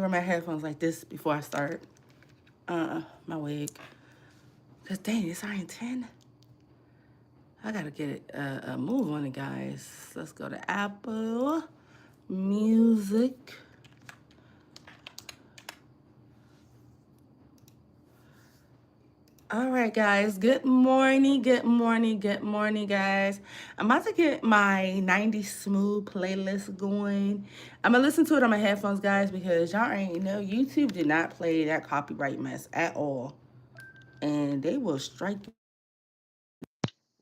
to wear my headphones like this before I start my wig. Because dang, it's already 10. I gotta get a move on it, guys. Let's go to Apple Music. All right, guys. Good morning. Good morning. Good morning, guys. I'm about to get my 90s smooth playlist going. I'm gonna listen to it on my headphones, guys, because y'all already know YouTube did not play that copyright mess at all, and they will strike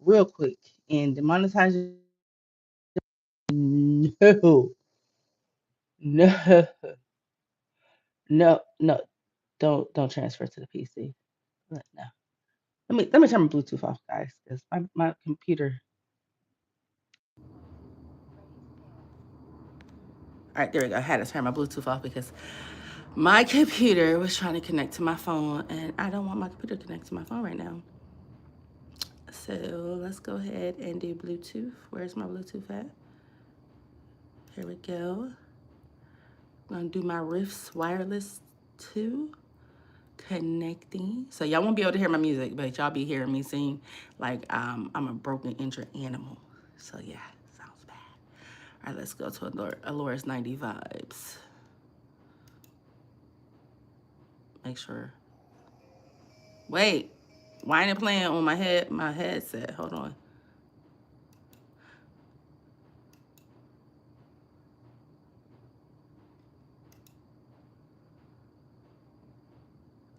real quick and demonetize you. No, no, no. Don't transfer to the PC. No. Let me turn my Bluetooth off, guys, because my computer. All right, there we go. I had to turn my Bluetooth off because my computer was trying to connect to my phone, and I don't want my computer to connect to my phone right now. So let's go ahead and do Bluetooth. Where's my Bluetooth at? Here we go. I'm gonna do my Riffs Wireless 2 connecting. So y'all won't be able to hear my music, but y'all be hearing me sing like I'm a broken injured animal. So yeah, sounds bad. All right, let's go to Alora's 90 vibes. Make sure. Wait, why ain't it playing on my headset? Hold on.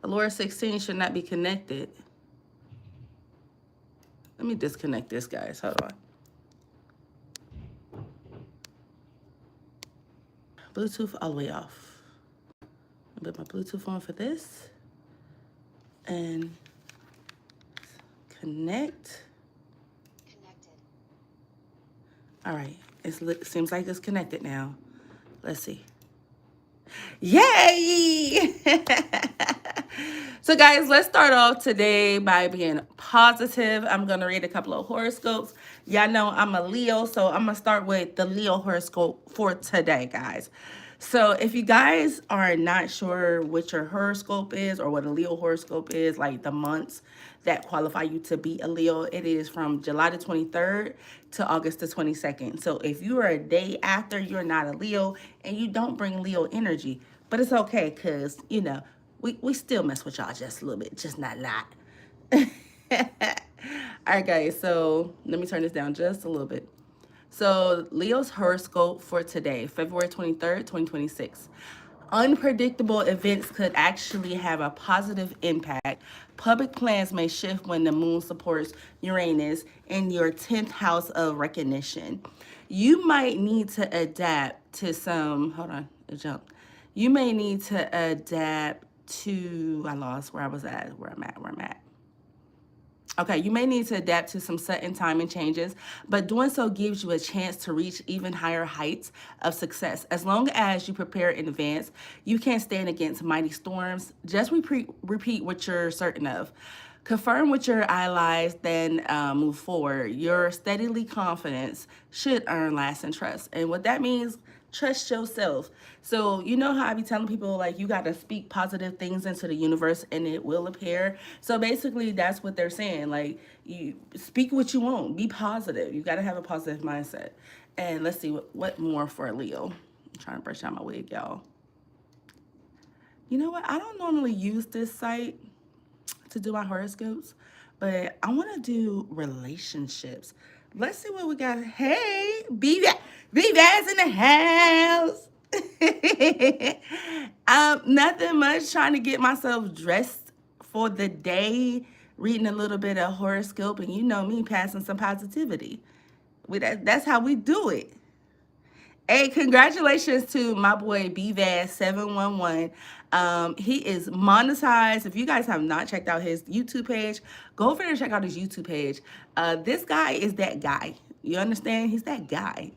Alora 16 should not be connected. Let me disconnect this, guys. Hold on. Bluetooth all the way off. I'll put my Bluetooth on for this. And connect. Connected. All right. It seems like it's connected now. Let's see. Yay! So, guys, let's start off today by being positive. I'm going to read a couple of horoscopes. Y'all know I'm a Leo, so I'm going to start with the Leo horoscope for today, guys. So, if you guys are not sure what your horoscope is or what a Leo horoscope is, like the months that qualify you to be a Leo, it is from July the 23rd to August the 22nd. So, if you are a day after, you're not a Leo and you don't bring Leo energy, but it's okay because, you know, we still mess with y'all just a little bit, just not a lot. All right, guys, so let me turn this down just a little bit. So Leo's horoscope for today, February 23rd, 2026. Unpredictable events could actually have a positive impact. Public plans may shift when the moon supports Uranus in your 10th house of recognition. You might need to adapt to some, hold on, it jumped. You may need to adapt to, I lost where I was at, where I'm at. Okay, you may need to adapt to some sudden timing changes, but doing so gives you a chance to reach even higher heights of success. As long as you prepare in advance, you can't stand against mighty storms. Just repeat what you're certain of. Confirm with your allies, then move forward. Your steadily confidence should earn lasting trust. And what that means, trust yourself. So you know how I be telling people like you got to speak positive things into the universe and it will appear. So basically that's what they're saying. Like you speak what you want. Be positive. You got to have a positive mindset. And let's see what more for Leo. I'm trying to brush out my wig, y'all. You know what? I don't normally use this site to do my horoscopes, but I want to do relationships. Let's see what we got. Hey, Vaz in the house. Nothing much. Trying to get myself dressed for the day, reading a little bit of horoscope, and you know me passing some positivity. That's how we do it. Hey, congratulations to my boy BVAS711. He is monetized. If you guys have not checked out his YouTube page, go over there and check out his YouTube page. This guy is that guy. You understand? He's that guy.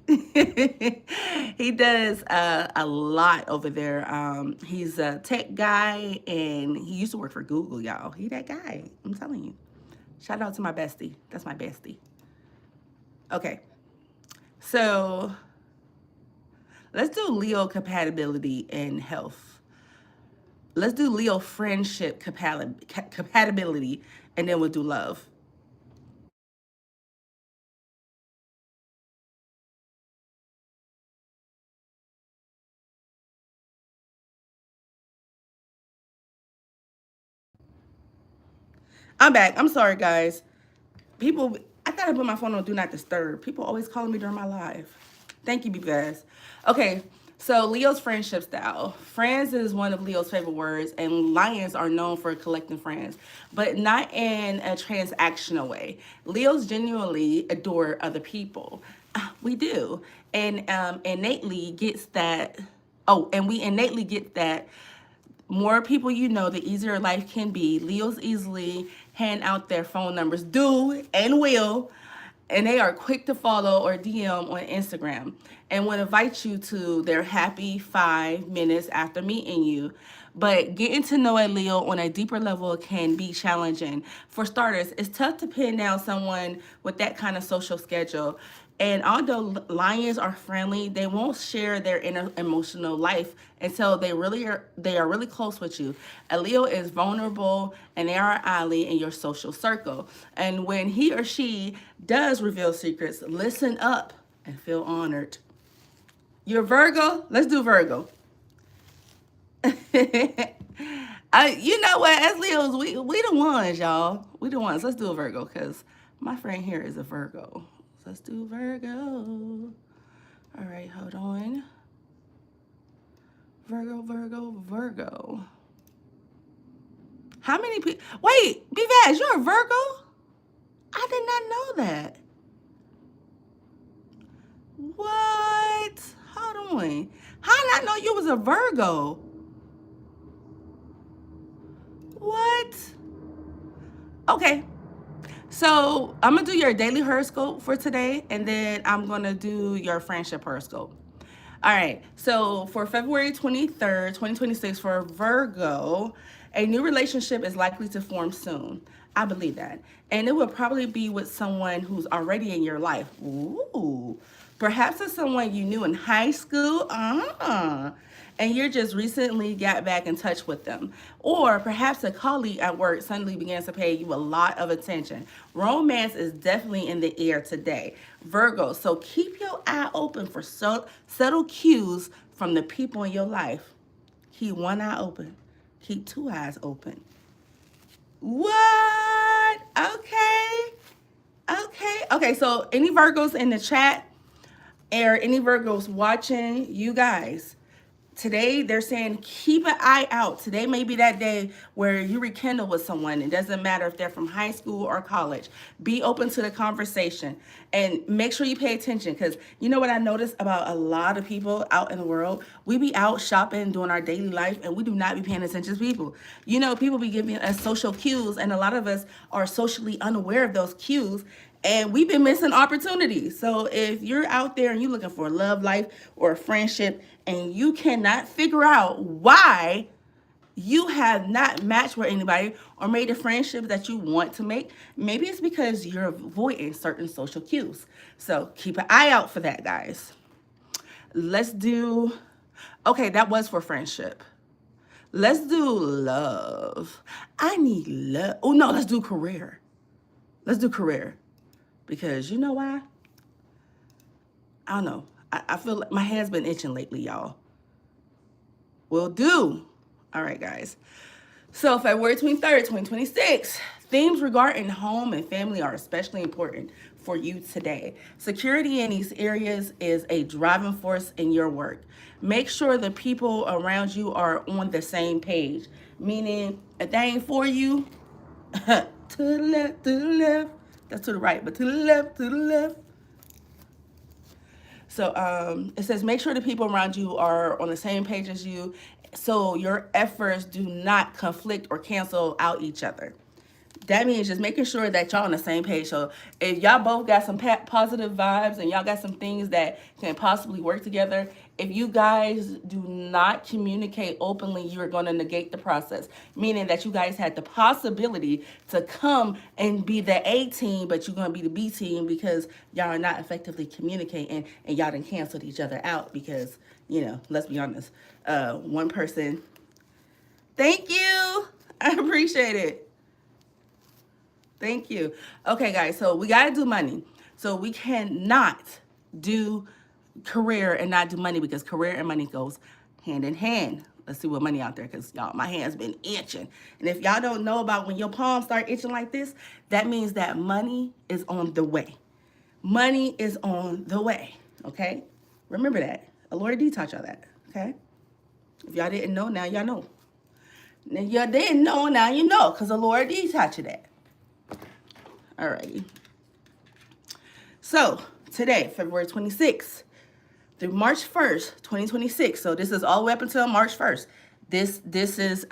He does a lot over there. He's a tech guy, and he used to work for Google, y'all. He that guy. I'm telling you. Shout out to my bestie. That's my bestie. Okay. So let's do Leo compatibility and health. Let's do Leo friendship compatibility, and then we'll do love. I'm back. I'm sorry, guys. People, I thought I put my phone on Do Not Disturb. People always calling me during my live. Thank you, guys. Okay, so Leo's friendship style. Friends is one of Leo's favorite words, and lions are known for collecting friends, but not in a transactional way. Leos genuinely adore other people. We do, and innately gets that. Oh, and we innately get that more people you know, the easier life can be. Leos easily hand out their phone numbers, do and will, and they are quick to follow or DM on Instagram and will invite you to their happy 5 minutes after meeting you. But getting to know a Leo on a deeper level can be challenging. For starters, it's tough to pin down someone with that kind of social schedule. And although lions are friendly, they won't share their inner emotional life until they are really close with you. A Leo is vulnerable and they are ally in your social circle. And when he or she does reveal secrets, listen up and feel honored. You're Virgo? Let's do Virgo. You know what? As Leos, we the ones, y'all. We the ones. Let's do a Virgo because my friend here is a Virgo. Let's do Virgo. All right, hold on. Virgo, Virgo, Virgo. How many people? Wait, Vaz, you're a Virgo? I did not know that. What? Hold on. How did I know you was a Virgo? What? Okay. So I'm gonna do your daily horoscope for today, and then I'm gonna do your friendship horoscope. All right. So for February 23rd, 2026, for Virgo, a new relationship is likely to form soon. I believe that. And it will probably be with someone who's already in your life. Ooh. Perhaps it's someone you knew in high school. And you're just recently got back in touch with them. Or perhaps a colleague at work suddenly begins to pay you a lot of attention. Romance is definitely in the air today. Virgo, so keep your eye open for subtle cues from the people in your life. Keep one eye open. Keep two eyes open. What? Okay. Okay. Okay. So, any Virgos in the chat or any Virgos watching, you guys, today they're saying keep an eye out. Today may be that day where you rekindle with someone. It doesn't matter if they're from high school or college. Be open to the conversation and make sure you pay attention, because you know what I noticed about a lot of people out in the world? We be out shopping, doing our daily life, and we do not be paying attention to people. You know, people be giving us social cues, and a lot of us are socially unaware of those cues, and we've been missing opportunities. So if you're out there and you're looking for a love life or a friendship and you cannot figure out why you have not matched with anybody or made a friendship that you want to make, maybe it's because you're avoiding certain social cues. So keep an eye out for that, guys. Let's do, okay, that was for friendship. Let's do love. I need love. Oh, no, let's do career. Let's do career. Because you know why? I don't know. I feel like my hand's been itching lately, y'all. Will do. All right, guys. So February 23rd, 2026, themes regarding home and family are especially important for you today. Security in these areas is a driving force in your work. Make sure the people around you are on the same page, meaning if they ain't for you, to the left, to the left. That's to the right, but to the left, to the left. So it says make sure the people around you are on the same page as you, so your efforts do not conflict or cancel out each other. That means just making sure that y'all on the same page. So if y'all both got some positive vibes and y'all got some things that can possibly work together, if you guys do not communicate openly, you're going to negate the process. Meaning that you guys had the possibility to come and be the A team, but you're going to be the B team because y'all are not effectively communicating and y'all done canceled each other out because, you know, let's be honest, one person Thank you. I appreciate it. Thank you. Okay, guys, so we got to do money. So we cannot do career and not do money because career and money goes hand in hand. Let's see what money out there because y'all, my hand's been itching. And if y'all don't know about when your palms start itching like this, that means that money is on the way. Money is on the way, okay? Remember that. Lord D taught y'all that, okay? If y'all didn't know, now y'all know. If y'all didn't know, now you know because the Lord D taught you that. Alrighty. So today, February 26th through March 1st, 2026. So this is all the way up until March 1st. This is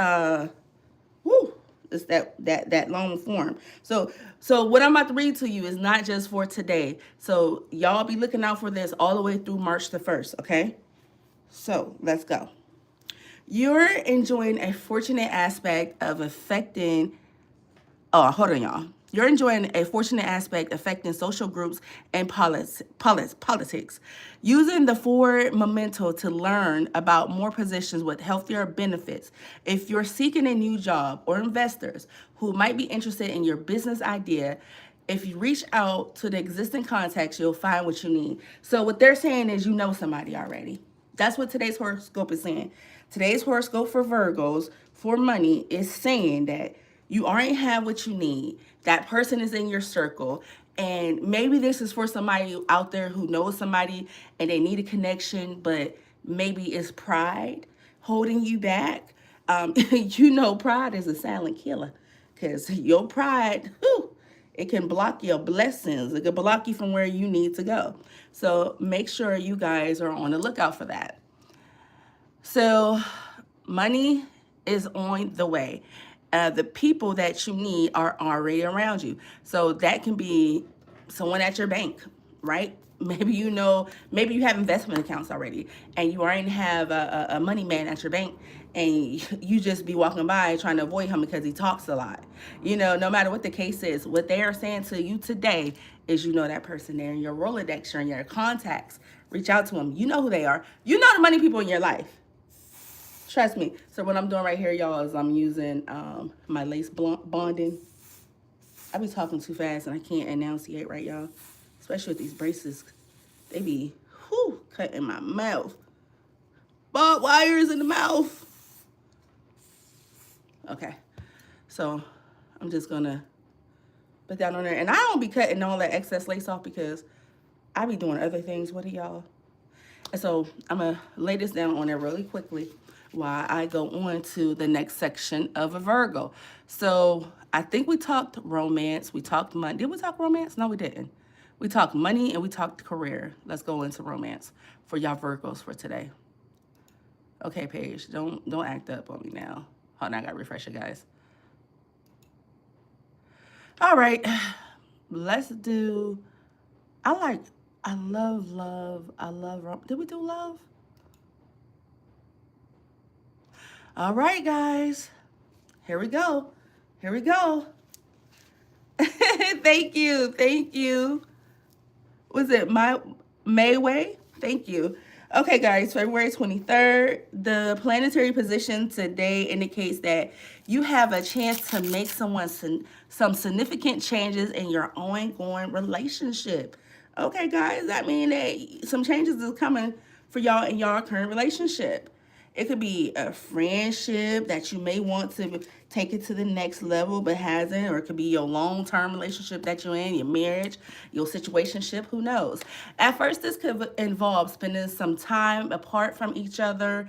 it's that long form. So what I'm about to read to you is not just for today. So y'all be looking out for this all the way through March the 1st, okay? So let's go. You're enjoying a fortunate aspect of affecting hold on, y'all. You're enjoying a fortunate aspect affecting social groups and politics. Using the forward memento to learn about more positions with healthier benefits. If you're seeking a new job or investors who might be interested in your business idea, if you reach out to the existing contacts, you'll find what you need. So what they're saying is you know somebody already. That's what today's horoscope is saying. Today's horoscope for Virgos for money is saying that you already have what you need. That person is in your circle. And maybe this is for somebody out there who knows somebody and they need a connection, but maybe it's pride holding you back. You know, pride is a silent killer because your pride, it can block your blessings. It can block you from where you need to go. So make sure you guys are on the lookout for that. So money is on the way. The people that you need are already around you. So that can be someone at your bank, right? Maybe you have investment accounts already and you already have a money man at your bank and you just be walking by trying to avoid him because he talks a lot. No matter what the case is, what they are saying to you today is that person there in your Rolodex or in your contacts. Reach out to them. You know who they are. You know the money people in your life. Trust me. So what I'm doing right here, y'all, is I'm using my lace bonding. I be talking too fast and I can't enunciate right, y'all. Especially with these braces. They be cutting my mouth. Barbed wires in the mouth. Okay. So I'm just going to put that on there. And I don't be cutting all that excess lace off because I be doing other things with it, y'all. And so I'm going to lay this down on there really quickly while I go on to the next section of a Virgo. So I think we talked romance. We talked money. Did we talk romance? No, we didn't. We talked money and we talked career. Let's go into romance for y'all Virgos for today. Okay, Paige, don't act up on me now. Hold on, I got to refresh it, guys. All right, let's do, I love love. I love, did we do love? All right, guys, here we go. Here we go. Thank you. Was it Mayway? Thank you. Okay, guys, February 23rd, the planetary position today indicates that you have a chance to make some significant changes in your ongoing relationship. Okay, guys, that means that some changes is coming for y'all in y'all current relationship. It could be a friendship that you may want to take it to the next level but hasn't, or it could be your long-term relationship that you're in, your marriage, your situationship, who knows. At first, this could involve spending some time apart from each other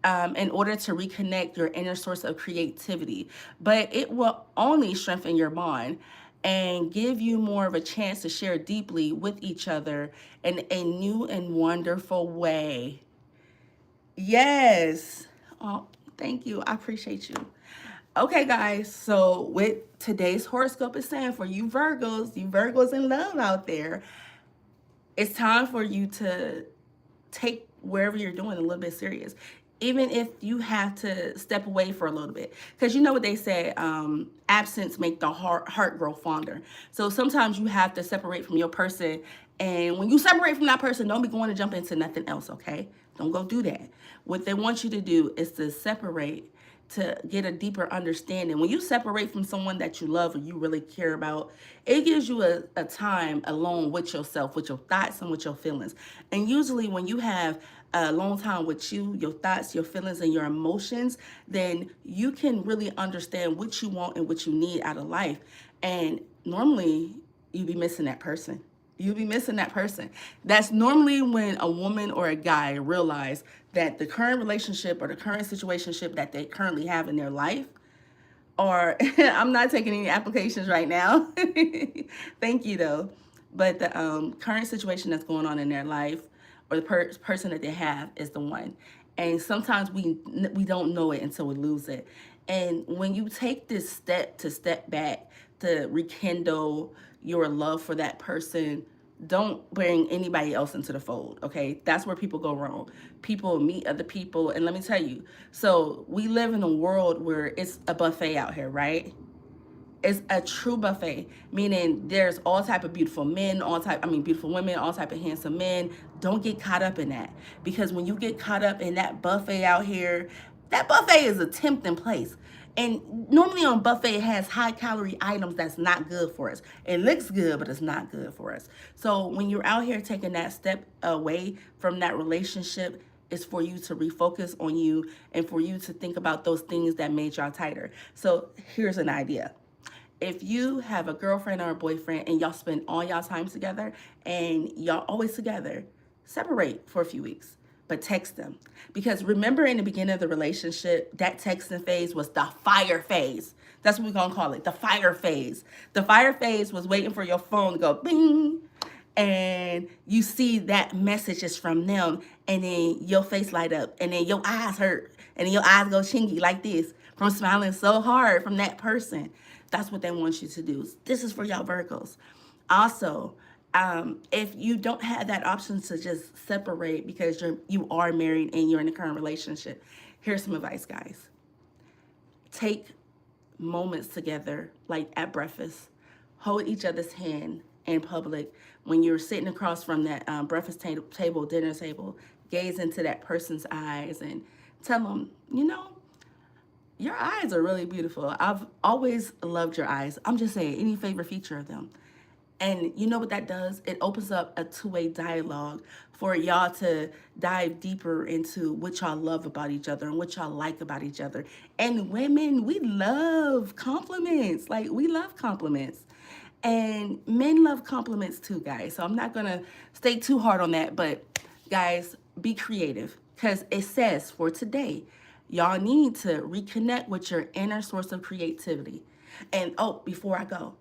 in order to reconnect your inner source of creativity. But it will only strengthen your bond and give you more of a chance to share deeply with each other in a new and wonderful way. Yes. Oh, thank you. I appreciate you. Okay, guys. So with today's horoscope is saying for you Virgos in love out there, it's time for you to take wherever you're doing a little bit serious. Even if you have to step away for a little bit. Because you know what they say, absence make the heart grow fonder. So sometimes you have to separate from your person. And when you separate from that person, don't be going to jump into nothing else, okay? Don't go do that. What they want you to do is to separate to get a deeper understanding. When you separate from someone that you love or you really care about, it gives you a time alone with yourself, with your thoughts and with your feelings. And usually when you have a long time with you, your thoughts, your feelings, and your emotions, then you can really understand what you want and what you need out of life. And normally you be missing that person. You'll be missing that person. That's normally when a woman or a guy realize that the current relationship or the current situationship that they currently have in their life, or I'm not taking any applications right now. Thank you though. But the current situation that's going on in their life or the person that they have is the one. And sometimes we don't know it until we lose it. And when you take this step to step back to rekindle your love for that person, don't bring anybody else into the fold, okay? That's where people go wrong. People meet other people, and let me tell you, so we live in a world where it's a buffet out here, right? It's a true buffet, meaning there's all type of beautiful men, beautiful women, all type of handsome men. Don't get caught up in that, because when you get caught up in that buffet out here, that buffet is a tempting place. And normally on buffet, it has high calorie items that's not good for us. It looks good, but it's not good for us. So when you're out here taking that step away from that relationship, it's for you to refocus on you and for you to think about those things that made y'all tighter. So here's an idea. If you have a girlfriend or a boyfriend and y'all spend all y'all time together and y'all always together, separate for a few weeks, but text them. Because remember, in the beginning of the relationship, that texting phase was the fire phase. That's what we're going to call it, the fire phase. The fire phase was waiting for your phone to go bing, and you see that message is from them, and then your face light up, and then your eyes hurt, and then your eyes go chingy like this from smiling so hard from that person. That's what they want you to do. This is for y'all Virgos. Also, if you don't have that option to just separate because you are married and you're in a current relationship, here's some advice, guys. Take moments together, like at breakfast. Hold each other's hand in public when you're sitting across from that breakfast table, dinner table. Gaze into that person's eyes and tell them, your eyes are really beautiful. I've always loved your eyes. I'm just saying, any favorite feature of them? And you know what that does? It opens up a two-way dialogue for y'all to dive deeper into what y'all love about each other and what y'all like about each other. And women, we love compliments. Like, we love compliments. And men love compliments too, guys. So I'm not going to stay too hard on that. But, guys, be creative. Because it says for today, y'all need to reconnect with your inner source of creativity. And, before I go,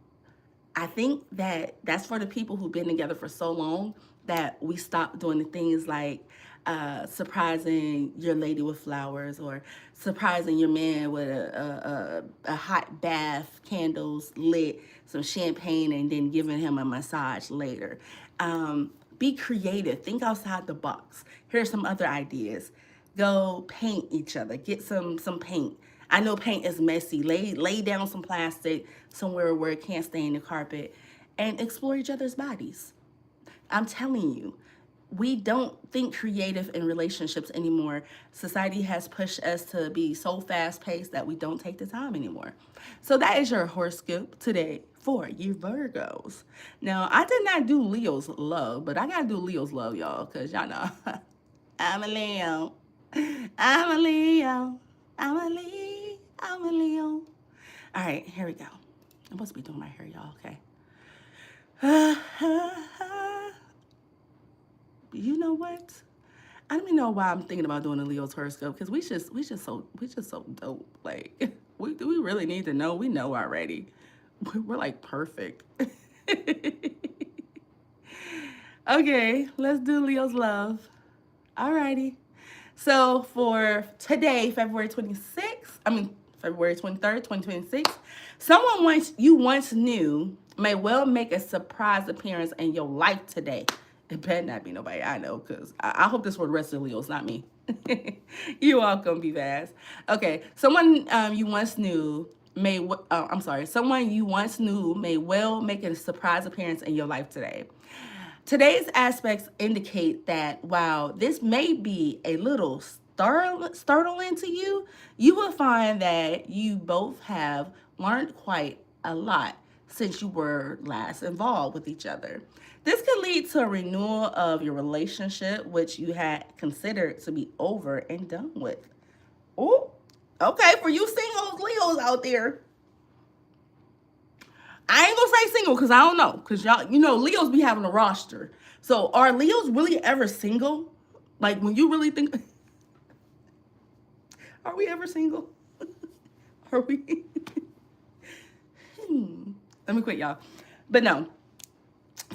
I think that's for the people who've been together for so long that we stop doing the things like surprising your lady with flowers or surprising your man with a hot bath, candles lit, some champagne, and then giving him a massage later. Be creative. Think outside the box. Here's some other ideas. Go paint each other. Get some paint. I know paint is messy. Lay down some plastic somewhere where it can't stain the carpet and explore each other's bodies. I'm telling you, we don't think creative in relationships anymore. Society has pushed us to be so fast-paced that we don't take the time anymore. So that is your horoscope today for you Virgos. Now, I did not do Leo's love, but I got to do Leo's love, y'all, because y'all know I'm a Leo. I'm a Leo. I'm a Leo. I'm a Leo. All right, here we go. I'm supposed to be doing my hair, y'all, okay? You know what? I don't even know why I'm thinking about doing a Leo's horoscope, because we just so dope. Like, we really need to know. We know already. We're like perfect. Okay, let's do Leo's love. Alrighty. So for today, February 23rd, 2026, someone you once knew may well make a surprise appearance in your life today. It better not be nobody I know, because I hope this for the rest of the Leos, not me. You all gonna be fast. Okay, someone you once knew someone you once knew may well make a surprise appearance in your life today. Today's aspects indicate that while this may be a little startling to you, you will find that you both have learned quite a lot since you were last involved with each other. This could lead to a renewal of your relationship, which you had considered to be over and done with. Oh, okay, for you singles, Leos out there. I ain't gonna say single because I don't know. Because y'all, Leos be having a roster. So are Leos really ever single? Like when you really think, are we ever single? Are we? Let me quit, y'all. But no,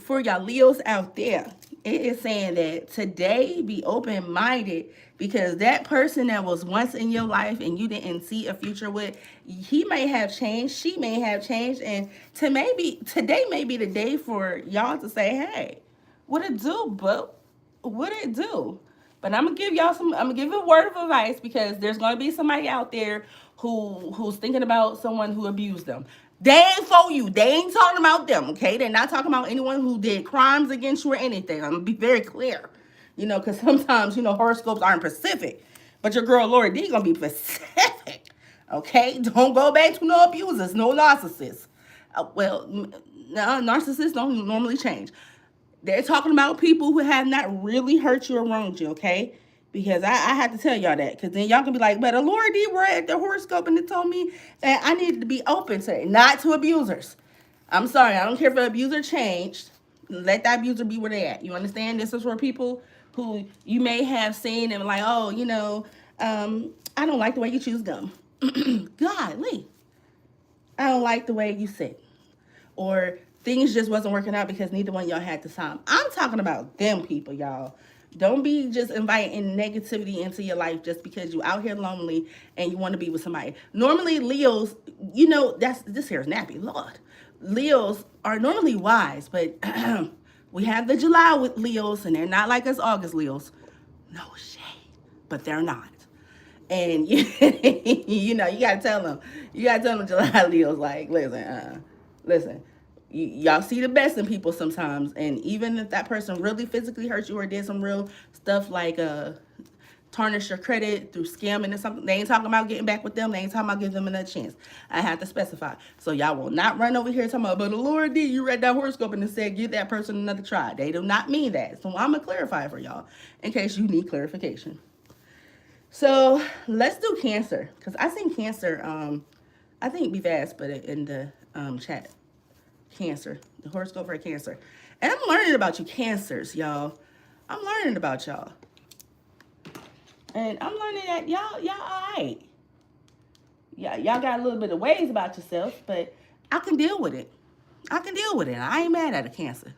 for y'all Leos out there, it is saying that today be open minded because that person that was once in your life and you didn't see a future with, he may have changed, she may have changed, and today may be the day for y'all to say, hey, what it do, boo? What it do? But I'm gonna give you a word of advice because there's gonna be somebody out there who's thinking about someone who abused them. They ain't for you. They ain't talking about them, okay? They're not talking about anyone who did crimes against you or anything. I'm gonna be very clear. Because sometimes, horoscopes aren't specific. But your girl Lori D gonna be specific. Okay? Don't go back to no abusers, no narcissists. No, narcissists don't normally change. They're talking about people who have not really hurt you or wronged you, okay? Because I had to tell y'all that. Because then y'all can be like, but a Lord D read the horoscope and it told me that I needed to be open to it, not to abusers. I'm sorry, I don't care if an abuser changed. Let that abuser be where they at. You understand? This is for people who you may have seen and like, oh, I don't like the way you choose gum. Golly. I don't like the way you sit. Or things just wasn't working out because neither one of y'all had the time. I'm talking about them people, y'all. Don't be just inviting negativity into your life just because you out here lonely and you want to be with somebody. Normally, Leos, this hair is nappy, Lord. Leos are normally wise, but we have the July with Leos, and they're not like us August Leos. No shade, but they're not. And you gotta tell them. You gotta tell them July Leos like, listen. Y'all see the best in people sometimes, and even if that person really physically hurt you or did some real stuff like tarnish your credit through scamming or something, they ain't talking about getting back with them. They ain't talking about giving them another chance. I have to specify. So y'all will not run over here talking about, but the Lord did, you read that horoscope and it said give that person another try. They do not mean that. So I'm gonna clarify for y'all in case you need clarification. So let's do Cancer, because I seen Cancer. I think be fast, but in the chat. Cancer, the horoscope for Cancer. And I'm learning about you Cancers, y'all. I'm learning about y'all. And I'm learning that y'all all right. Y'all got a little bit of ways about yourself, but I can deal with it. I ain't mad at a Cancer.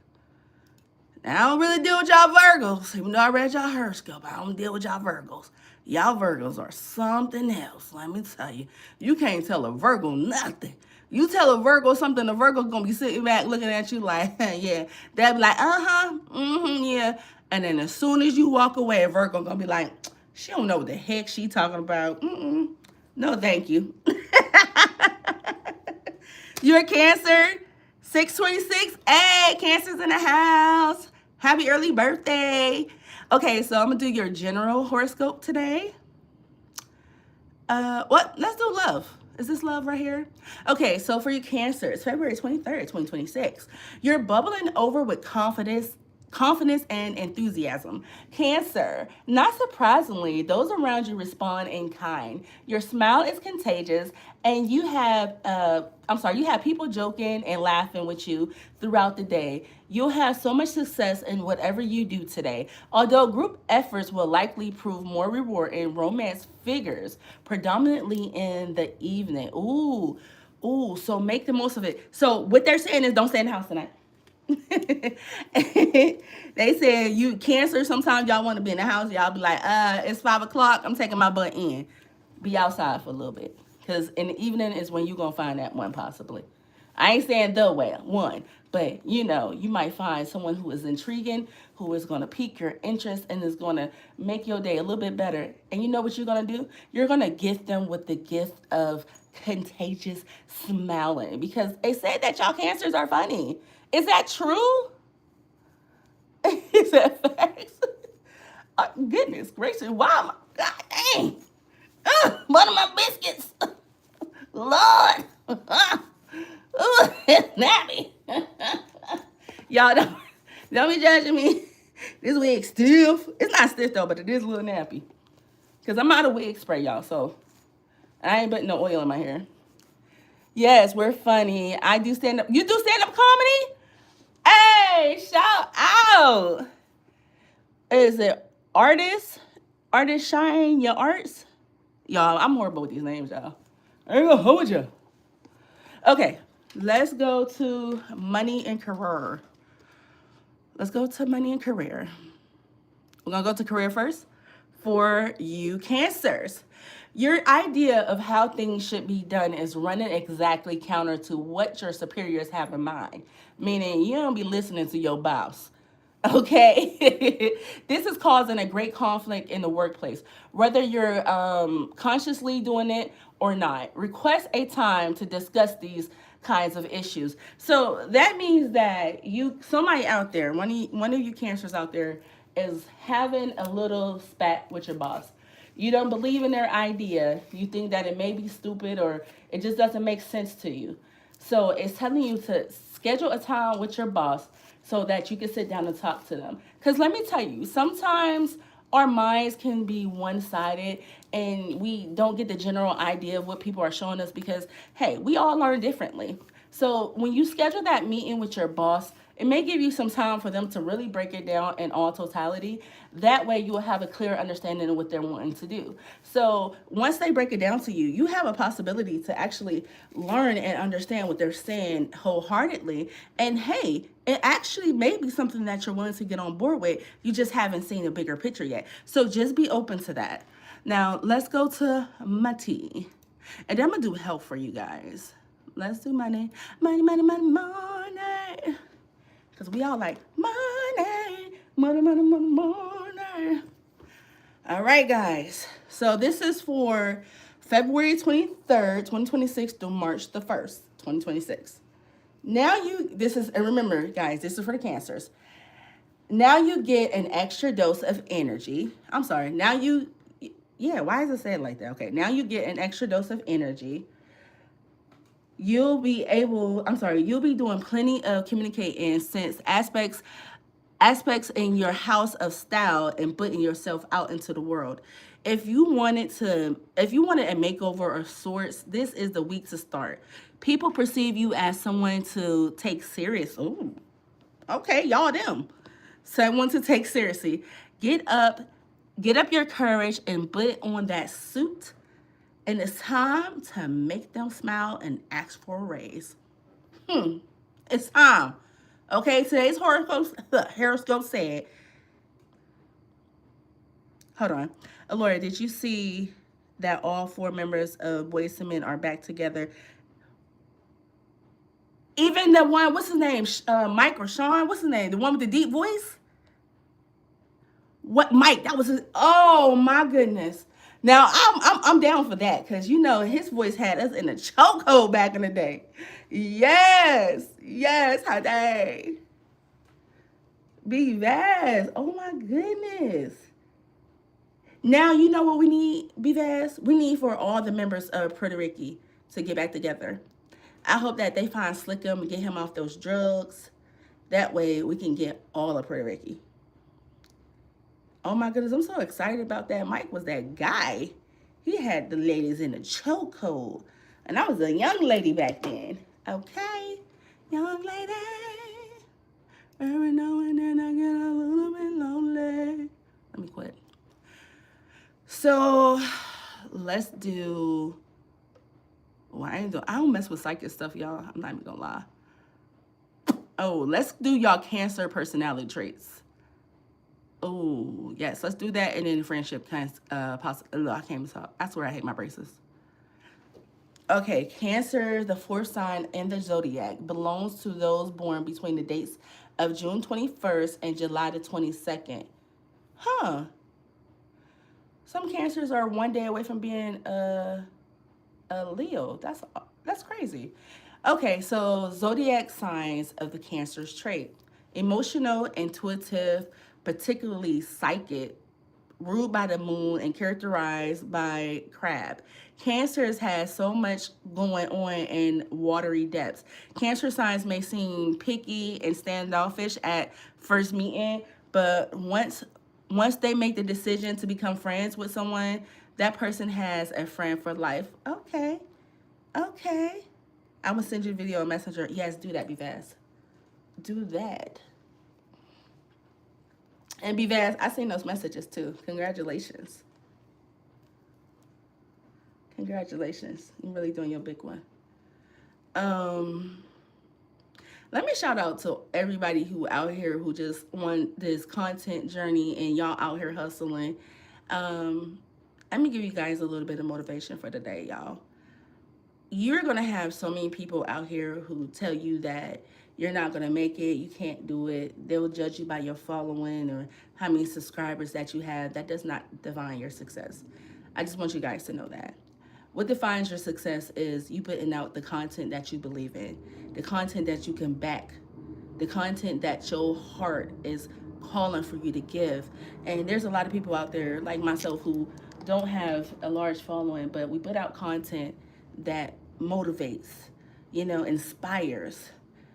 Now, I don't really deal with y'all Virgos, even though I read y'all horoscope. I don't deal with y'all Virgos. Y'all Virgos are something else, let me tell you. You can't tell a Virgo nothing. You tell a Virgo something, the Virgo gonna be sitting back looking at you like, yeah. They'll be like, yeah. And then as soon as you walk away, a Virgo gonna be like, she don't know what the heck she talking about. No, thank you. You're a Cancer, 626. Hey, Cancer's in the house. Happy early birthday. Okay, so I'm gonna do your general horoscope today. Let's do love. Is this love right here? Okay, so for your Cancer, it's February 23rd, 2026. You're bubbling over with confidence and enthusiasm. Cancer, not surprisingly, those around you respond in kind. Your smile is contagious, and you have people joking and laughing with you throughout the day. You'll have so much success in whatever you do today. Although group efforts will likely prove more rewarding, romance figures predominantly in the evening. Ooh, so make the most of it. So what they're saying is don't stay in the house tonight. They said you Cancer, sometimes y'all want to be in the house. Y'all be like, it's 5 o'clock. I'm taking my butt in. Be outside for a little bit. Because in the evening is when you're going to find that one possibly. I ain't saying the one, but you might find someone who is intriguing, who is going to pique your interest and is going to make your day a little bit better. And you know what you're going to do? You're going to gift them with the gift of contagious smiling, because they say that y'all Cancers are funny. Is that true? Is that facts? Goodness gracious, wow. God dang. One of my biscuits. Lord. Ooh, it's nappy. Y'all don't be judging me. This wig stiff. It's not stiff though, but it is a little nappy. Because I'm out of wig spray, y'all, so I ain't putting no oil in my hair. Yes, we're funny. I do stand up. You do stand up comedy? Hey, shout out. Is it artist? Artist shine your arts? Y'all, I'm horrible with these names, y'all. I ain't gonna hold you. Okay, let's go to money and career. Let's go to money and career. We're gonna go to career first. For you cancers, your idea of how things should be done is running exactly counter to what your superiors have in mind, meaning you don't be listening to your boss. Okay, this is causing a great conflict in the workplace, whether you're consciously doing it or not. Request a time to discuss these kinds of issues. So that means that somebody out there, one of you cancers out there, is having a little spat with your boss. You don't believe in their idea. You think that it may be stupid or it just doesn't make sense to you. So it's telling you to schedule a time with your boss so that you can sit down and talk to them. Because let me tell you, sometimes our minds can be one-sided and we don't get the general idea of what people are showing us because, hey, we all learn differently. So when you schedule that meeting with your boss, it may give you some time for them to really break it down in all totality. That way you will have a clear understanding of what they're wanting to do. So once they break it down to you, you have a possibility to actually learn and understand what they're saying wholeheartedly. And hey, it actually may be something that you're willing to get on board with. You just haven't seen a bigger picture yet. So just be open to that. Now let's go to Mati. And then I'm gonna do health for you guys. Let's do money. Money, money, money, money. Because we all like money, money, money, money, money. All right, guys. So this is for February 23rd, 2026 through March the 1st, 2026. Now and remember, guys, this is for the cancers. Now you get an extra dose of energy. I'm sorry. Why is it said like that? Okay. Now you get an extra dose of energy. You'll be doing plenty of communicating since aspects in your house of style and putting yourself out into the world. If you wanted a makeover of sorts, this is the week to start. People perceive you as someone to take serious. Ooh, okay, y'all them. Someone to take seriously. Get up your courage and put on that suit. And it's time to make them smile and ask for a raise. It's time. Okay, today's horoscope said, hold on. Alora, did you see that all 4 members of Boyz II Men are back together? Even the one, what's his name? Mike or Sean? What's his name? The one with the deep voice? What, Mike? That was his. Oh my goodness. Now I'm down for that because his voice had us in a chokehold back in the day. Yes, how they be vast. Oh my goodness. Now you know what we need, be vast. We need for all the members of Puerto Rico to get back together. I hope that they find Slickum and get him off those drugs. That way we can get all of Puerto Rico. Oh my goodness, I'm so excited about that. Mike was that guy. He had the ladies in a chokehold. And I was a young lady back then. Okay, young lady. Every now and then I get a little bit lonely. Let me quit. So let's do. Well, I don't mess with psychic stuff, y'all. I'm not even gonna lie. Oh, let's do y'all Cancer personality traits. Oh, yes, let's do that. And then friendship I can't even talk. I swear I hate my braces. Okay, Cancer, the 4th sign in the zodiac, belongs to those born between the dates of June 21st and July the 22nd. Huh. Some Cancers are one day away from being a Leo. That's crazy. Okay, so zodiac signs of the Cancer's trait. Emotional, intuitive, particularly psychic, ruled by the moon and characterized by crab. Cancers has so much going on in watery depths. Cancer signs may seem picky and standoffish at first meeting, but once they make the decision to become friends with someone, that person has a friend for life. Okay. Okay. I'm gonna send you a video on Messenger. Yes, do that, be fast. Do that. And be fast, I seen those messages too. Congratulations. Congratulations. You're really doing your big one. Um, Let me shout out to everybody who out here who just want this content journey and y'all out here hustling. Um, Let me give you guys a little bit of motivation for the day, y'all. You're going to have so many people out here who tell you that you're not going to make it, you can't do it. They will judge you by your following or how many subscribers that you have. That does not define your success. I just want you guys to know that. What defines your success is you putting out the content that you believe in, the content that you can back, the content that your heart is calling for you to give. And there's a lot of people out there like myself who don't have a large following, but we put out content that motivates, inspires,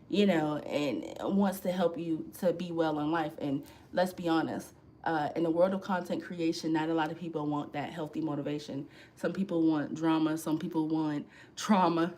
and wants to help you to be well in life. And let's be honest, in the world of content creation, not a lot of people want that healthy motivation. Some people want drama. Some people want trauma.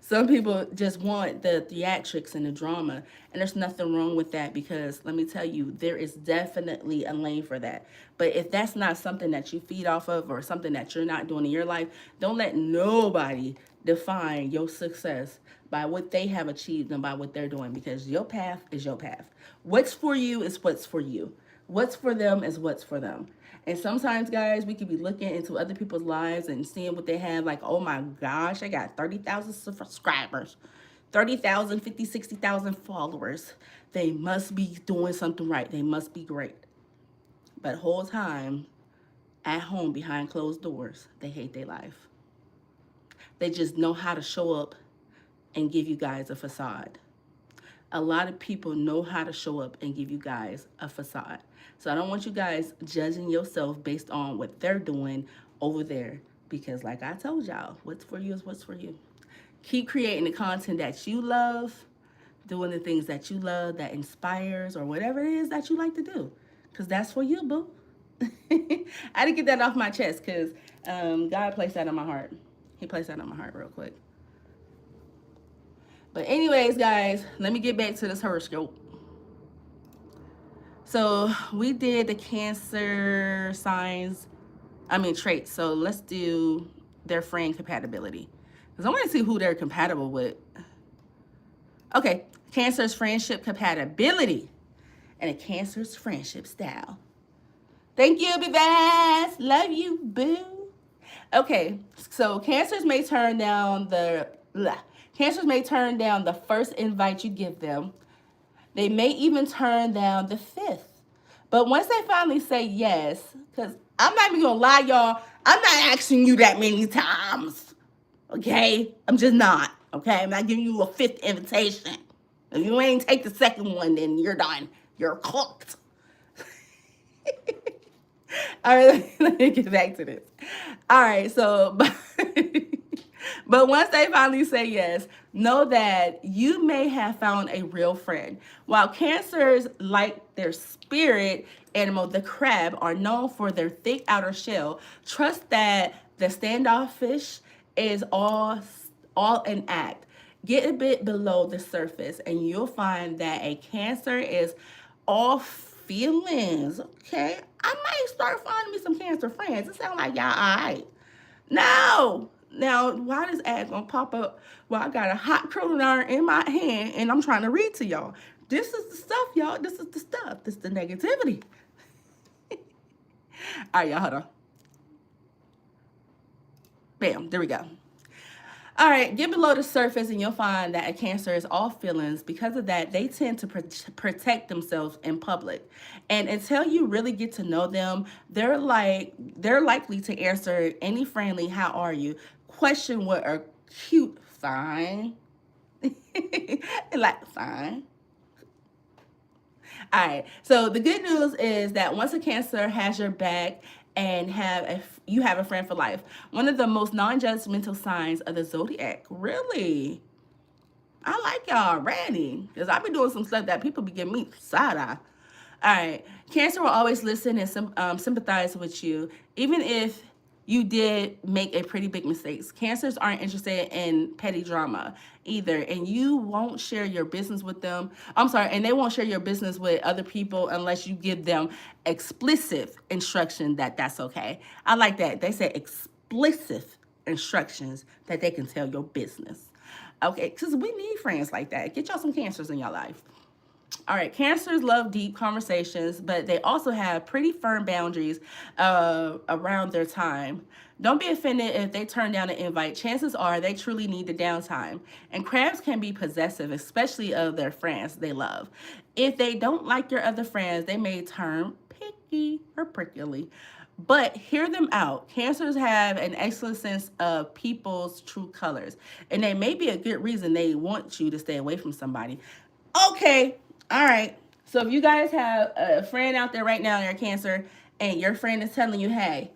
Some people just want the theatrics and the drama. And there's nothing wrong with that because let me tell you, there is definitely a lane for that. But if that's not something that you feed off of or something that you're not doing in your life, don't let nobody define your success by what they have achieved and by what they're doing because your path is your path. What's for you is what's for you. What's for them is what's for them. And sometimes, guys, we could be looking into other people's lives and seeing what they have like, oh my gosh, I got 30,000 subscribers, 30,000, 50, 60,000 followers. They must be doing something right. They must be great. But the whole time, at home behind closed doors, they hate their life. They just know how to show up and give you guys a facade. A lot of people know how to show up and give you guys a facade. So I don't want you guys judging yourself based on what they're doing over there. Because like I told y'all, what's for you is what's for you. Keep creating the content that you love, doing the things that you love, that inspires, or whatever it is that you like to do. Because that's for you, boo. I had to get that off my chest because God placed that on my heart. He placed that on my heart real quick. But anyways, guys, let me get back to this horoscope. So we did the Cancer traits. So let's do their friend compatibility. Because I want to see who they're compatible with. Okay, Cancer's friendship compatibility and a Cancer's friendship style. Thank you, Bivaz. Love you, boo. Okay, so Cancers may turn down the first invite you give them. They may even turn down the fifth. But once they finally say yes, because I'm not even gonna lie, y'all, I'm not asking you that many times. Okay? I'm just not. Okay? I'm not giving you a fifth invitation. If you ain't take the second one, then you're done. You're cooked. All right, let me get back to this. All right, so, but once they finally say yes, know that you may have found a real friend. While Cancers, like their spirit animal, the crab, are known for their thick outer shell, trust that the standoffish is all an act. Get a bit below the surface, and you'll find that a Cancer is all feelings. Okay, I might start finding me some Cancer friends. It sounds like y'all all right. No. Now, why this ad gonna pop up while I got a hot curling iron in my hand and I'm trying to read to y'all? This is the stuff, y'all. This is the stuff. This is the negativity. All right, y'all, hold on. Bam, there we go. All right, get below the surface and you'll find that a Cancer is all feelings. Because of that, they tend to protect themselves in public. And until you really get to know them, they're likely to answer any friendly, how are you? Question with a cute, fine. Like, fine. All right. So the good news is that once a Cancer has your back and you have a friend for life. One of the most non-judgmental signs of the zodiac. Really? I like y'all ready because I be doing some stuff that people be giving me side eye. All right. Cancer will always listen and sympathize with you, even if you did make a pretty big mistakes. Cancers aren't interested in petty drama either, and you won't share your business with them. I'm sorry, and they won't share your business with other people unless you give them explicit instruction that that's okay. I like that. They say explicit instructions that they can tell your business. Okay, because we need friends like that. Get y'all some cancers in your life. All right, Cancers love deep conversations, but they also have pretty firm boundaries around their time. Don't be offended if they turn down an invite. Chances are they truly need the downtime. And crabs can be possessive, especially of their friends they love. If they don't like your other friends, they may turn picky or prickly. But hear them out. Cancers have an excellent sense of people's true colors, and they may be a good reason they want you to stay away from somebody. Okay, all right. So if you guys have a friend out there right now, they're Cancer, and your friend is telling you, hey,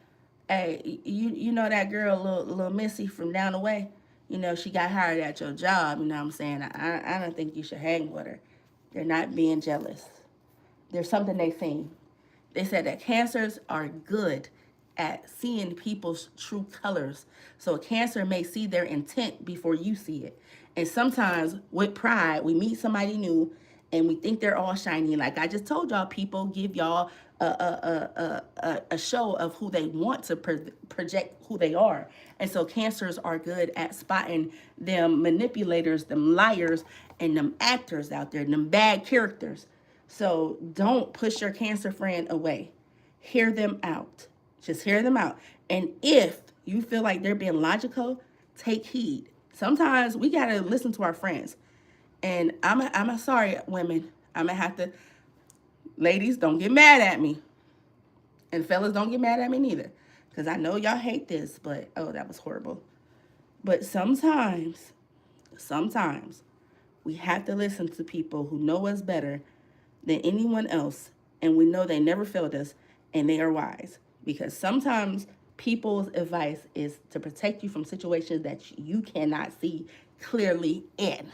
you know that girl, little Missy from down the way. You know she got hired at your job. You know what I'm saying? I don't think you should hang with her. They're not being jealous. There's something they seen. They said that Cancers are good at seeing people's true colors. So a Cancer may see their intent before you see it. And sometimes with pride, we meet somebody new and we think they're all shiny. Like I just told y'all, people give y'all a show of who they want to project who they are. And so Cancers are good at spotting them manipulators, them liars, and them actors out there, them bad characters. So don't push your Cancer friend away. Hear them out. Just hear them out. And if you feel like they're being logical, take heed. Sometimes we got to listen to our friends. And I'm sorry, women. I'm going to have to, ladies, don't get mad at me. And fellas, don't get mad at me neither. Because I know y'all hate this, but, oh, that was horrible. But sometimes, we have to listen to people who know us better than anyone else, and we know they never failed us, and they are wise. Because sometimes people's advice is to protect you from situations that you cannot see clearly in.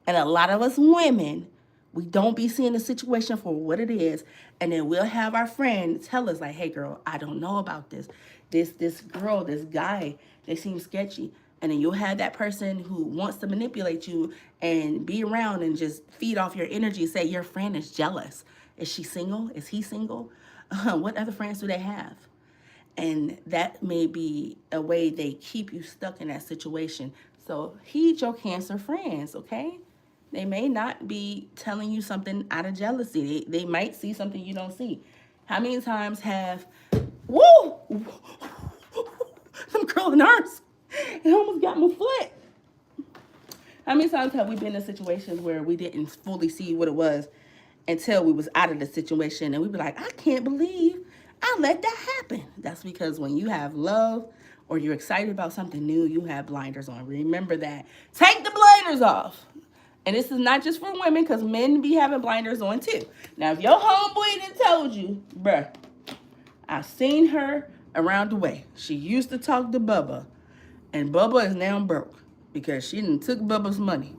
And a lot of us women, we don't be seeing the situation for what it is, and then we'll have our friend tell us like, hey girl, I don't know about this. This girl, this guy, they seem sketchy. And then you'll have that person who wants to manipulate you and be around and just feed off your energy. Say your friend is jealous. Is she single? Is he single? What other friends do they have? And that may be a way they keep you stuck in that situation. So heed your Cancer friends, okay? They may not be telling you something out of jealousy. They might see something you don't see. How many times have, woo, some curling nerves. It almost got my foot. How many times have we been in situations where we didn't fully see what it was until we was out of the situation and we be like, I can't believe I let that happen. That's because when you have love or you're excited about something new, you have blinders on. Remember that. Take the blinders off. And this is not just for women because men be having blinders on too. Now, if your homeboy done told you, bruh, I seen her around the way. She used to talk to Bubba. And Bubba is now broke because she done took Bubba's money.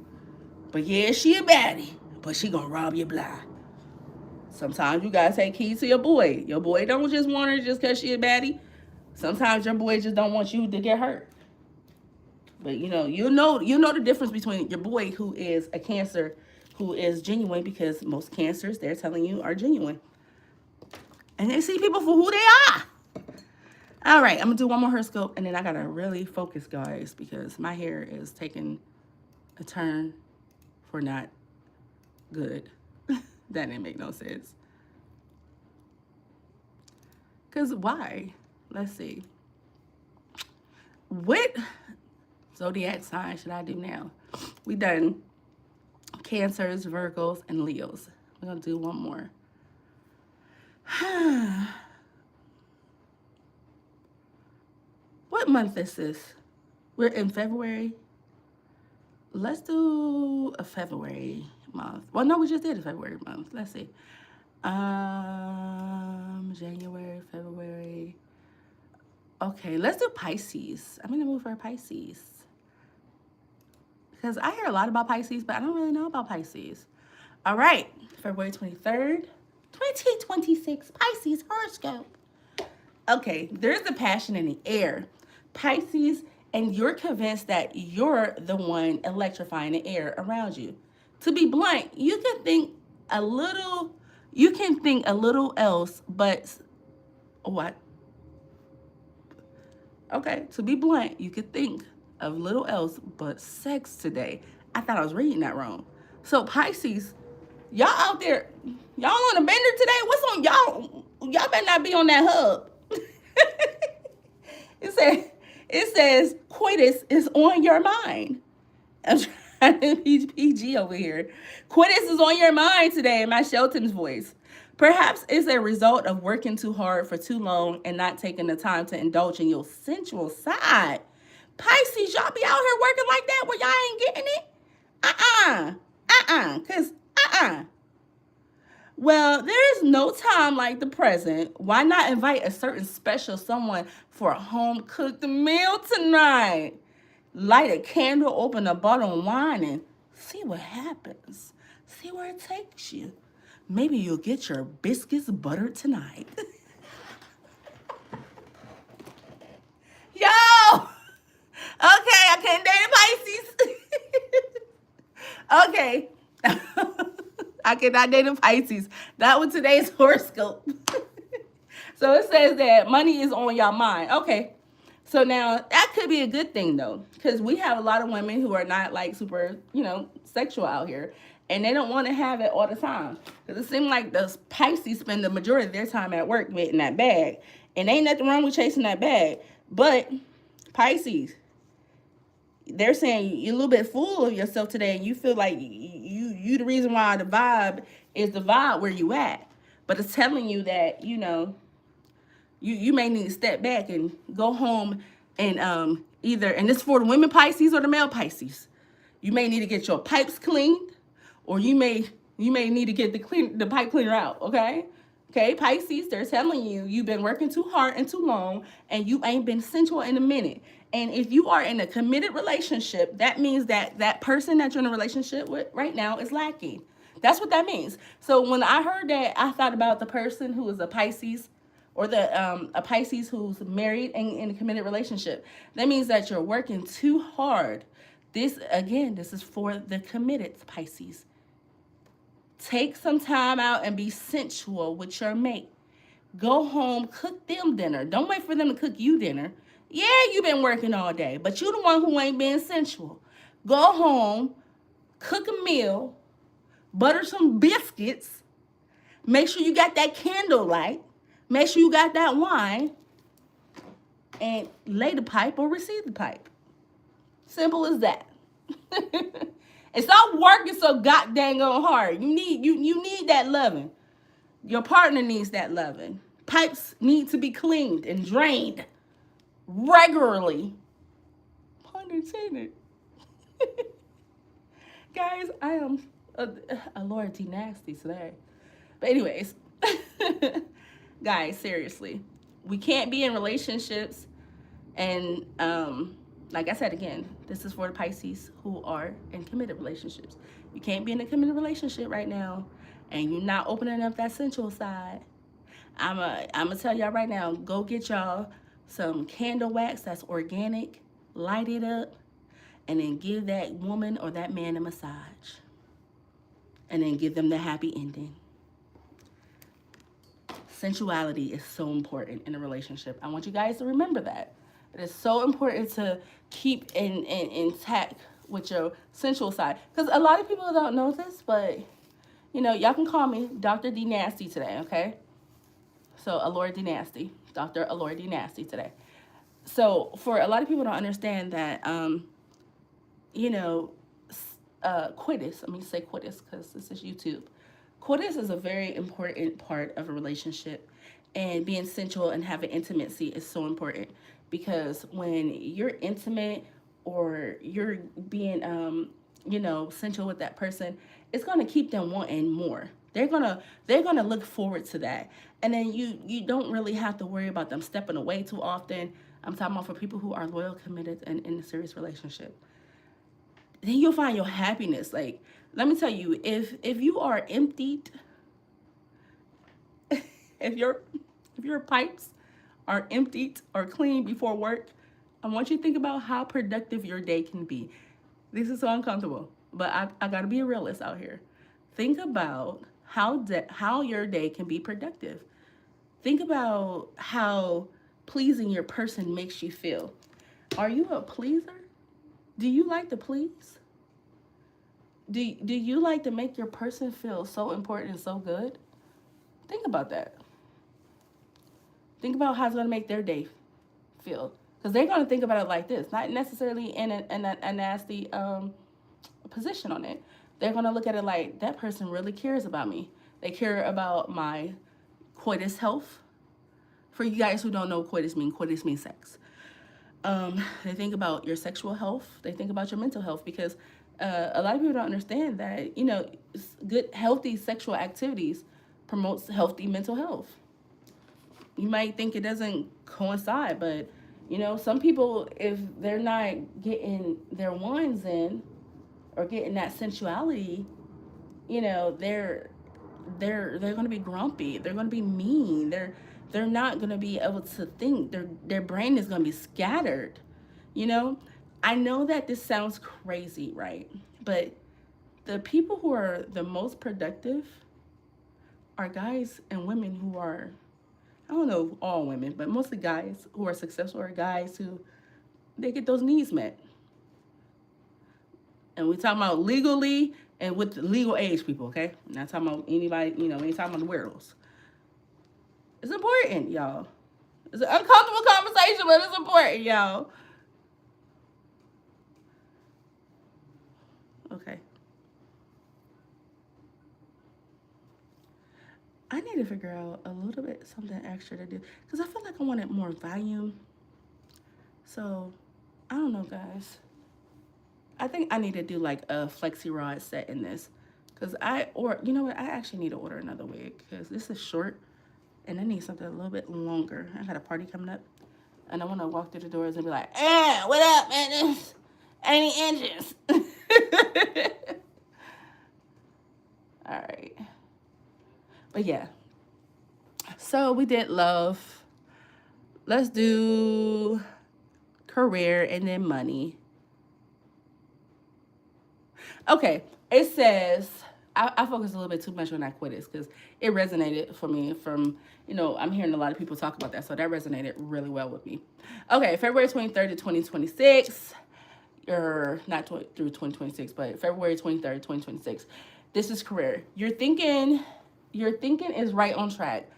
But yeah, she a baddie, but she gonna rob you blind. Sometimes you gotta take heed to your boy. Your boy don't just want her just because she a baddie. Sometimes your boy just don't want you to get hurt. But you know the difference between your boy who is a Cancer, who is genuine, because most Cancers they're telling you are genuine. And they see people for who they are. All right, I'm gonna do one more horoscope and then I gotta really focus, guys, because my hair is taking a turn for not good. That didn't make no sense. Because why? Let's see. What zodiac sign should I do now? We done Cancers, Virgos, and Leos. We're gonna do one more. What month is this? We're in February. Let's do a February month. Well, no, we just did a February month. Let's see. January, February. Okay, let's do Pisces. I'm in the mood for Pisces. Because I hear a lot about Pisces, but I don't really know about Pisces. All right, February 23rd, 2026, Pisces horoscope. Okay, there's the passion in the air. Pisces, and you're convinced that you're the one electrifying the air around you. To be blunt, you can think a little else, but what? Okay, to be blunt, you could think of little else but sex today. I thought I was reading that wrong. So Pisces, y'all out there, y'all on a bender today? What's on y'all? Y'all better not be on that hub. It says coitus is on your mind. I'm trying to be PG over here. Coitus is on your mind today in my Shelton's voice. Perhaps it's a result of working too hard for too long and not taking the time to indulge in your sensual side. Pisces, y'all be out here working like that where y'all ain't getting it? Cause well, there is no time like the present. Why not invite a certain special someone for a home cooked meal tonight? Light a candle, open a bottle of wine, and see what happens. See where it takes you. Maybe you'll get your biscuits buttered tonight. Yo! Okay, I can't date a Pisces. Okay. I cannot date a Pisces. That was today's horoscope. So it says that money is on your mind. Okay. So now that could be a good thing though, because we have a lot of women who are not like super, sexual out here, and they don't want to have it all the time. Because it seems like the Pisces spend the majority of their time at work getting that bag, and ain't nothing wrong with chasing that bag. But Pisces, they're saying you're a little bit full of yourself today, and you feel like you the reason why the vibe is the vibe where you at. But it's telling you that you may need to step back and go home and either, and this is for the women Pisces or the male Pisces. You may need to get your pipes cleaned, or you may need to get the pipe cleaner out. Okay, Pisces, they're telling you you've been working too hard and too long, and you ain't been sensual in a minute. And if you are in a committed relationship, that means that that person that you're in a relationship with right now is lacking. That's what that means. So when I heard that, I thought about the person who is a Pisces, or a Pisces who's married and in a committed relationship. That means that you're working too hard. This is for the committed Pisces. Take some time out and be sensual with your mate. Go home, cook them dinner. Don't wait for them to cook you dinner. Yeah, you've been working all day, but you the one who ain't being sensual. Go home, cook a meal, butter some biscuits. Make sure you got that candlelight. Make sure you got that wine. And lay the pipe or receive the pipe. Simple as that. And stop working so goddamn hard. You need that loving. Your partner needs that loving. Pipes need to be cleaned and drained regularly. Pun intended. Guys, I am a Lord D nasty today. But anyways, guys, seriously, we can't be in relationships and like I said again, this is for the Pisces who are in committed relationships. You can't be in a committed relationship right now and you're not opening up that sensual side. I'm gonna tell y'all right now, go get y'all some candle wax that's organic, light it up, and then give that woman or that man a massage. And then give them the happy ending. Sensuality is so important in a relationship. I want you guys to remember that. It is so important to keep intact with your sensual side. Because a lot of people don't know this, but, y'all can call me Dr. D Nasty today, okay? So, Allure D Nasty. Dr. Allure D Nasty today. So, for a lot of people don't understand that, coitus, let me say coitus because this is YouTube. Coitus is a very important part of a relationship, and being sensual and having intimacy is so important because when you're intimate or you're being, sensual with that person, it's going to keep them wanting more. They're gonna look forward to that. And then you don't really have to worry about them stepping away too often. I'm talking about for people who are loyal, committed, and in a serious relationship. Then you'll find your happiness. Like, let me tell you, if you are emptied, if your pipes are emptied or clean before work, I want you to think about how productive your day can be. This is so uncomfortable, but I gotta be a realist out here. Think about how your day can be productive. Think about how pleasing your person makes you feel. Are you a pleaser? Do you like to please? Do you like to make your person feel so important and so good? Think about that. Think about how it's going to make their day feel. Because they're going to think about it like this, not necessarily in a nasty position on it. They're going to look at it like, that person really cares about me. They care about my coitus health. For you guys who don't know what coitus means sex. They think about your sexual health. They think about your mental health, because a lot of people don't understand that, good, healthy sexual activities promotes healthy mental health. You might think it doesn't coincide, but, some people, if they're not getting their wines in or getting that sensuality, they're going to be grumpy. They're going to be mean. They're not going to be able to think. Their brain is going to be scattered. I know that this sounds crazy, right? But the people who are the most productive are guys and women who are, I don't know all women, but mostly guys who are successful, are guys who, they get those needs met. And we're talking about legally and with legal age people, okay? I'm not talking about anybody, we ain't talking about the weirdos. It's important, y'all. It's an uncomfortable conversation, but it's important, y'all. Okay. I need to figure out a little bit something extra to do, because I feel like I wanted more volume. So, I don't know, guys. I think I need to do like a flexi rod set in this, because you know what? I actually need to order another wig, because this is short and I need something a little bit longer. I got a party coming up and I want to walk through the doors and be like, what up, man? Any inches? All right. But yeah. So we did love. Let's do career and then money. Okay. It says, I focused a little bit too much on that quitters because it resonated for me from, I'm hearing a lot of people talk about that. So that resonated really well with me. Okay. February 23rd to 2026. Or not through 2026, but February 23rd, 2026. This is career. Your thinking is right on track.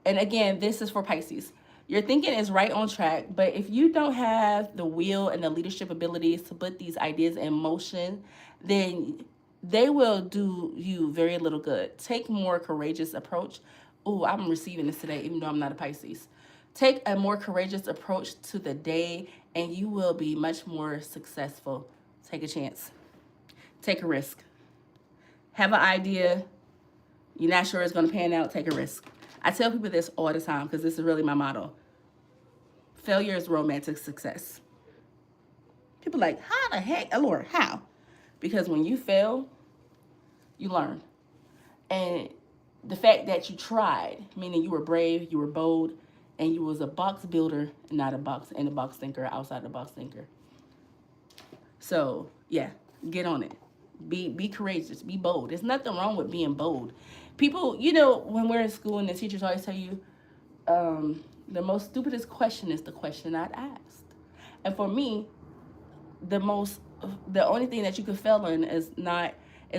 And again, this is for Pisces. Your thinking is right on track, but if you don't have the will and the leadership abilities to put these ideas in motion, then they will do you very little good. Take more courageous approach. Oh, I'm receiving this today, even though I'm not a Pisces. Take a more courageous approach to the day, and you will be much more successful. Take a chance. Take a risk. Have an idea. You're not sure it's going to pan out. Take a risk. I tell people this all the time because this is really my motto. Failure is romantic success. People are like, how the heck, Lord, how? Because when you fail, you learn. And the fact that you tried, meaning you were brave, you were bold, and you was a box builder, not a box thinker, outside the box thinker. So yeah, get on it. Be courageous. Be bold. There's nothing wrong with being bold. People, when we're in school and the teachers always tell you, the most stupidest question is the question not asked. And for me, the only thing that you could fail in is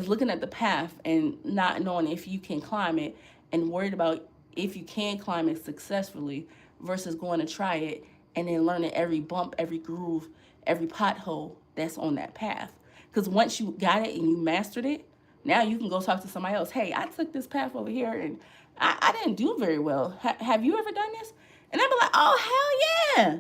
looking at the path and not knowing if you can climb it, and worried about if you can climb it successfully versus going to try it and then learning every bump, every groove, every pothole that's on that path. Because once you got it and you mastered it, now you can go talk to somebody else. Hey, I took this path over here and I didn't do very well. Have you ever done this? And they'll be like, oh, hell yeah.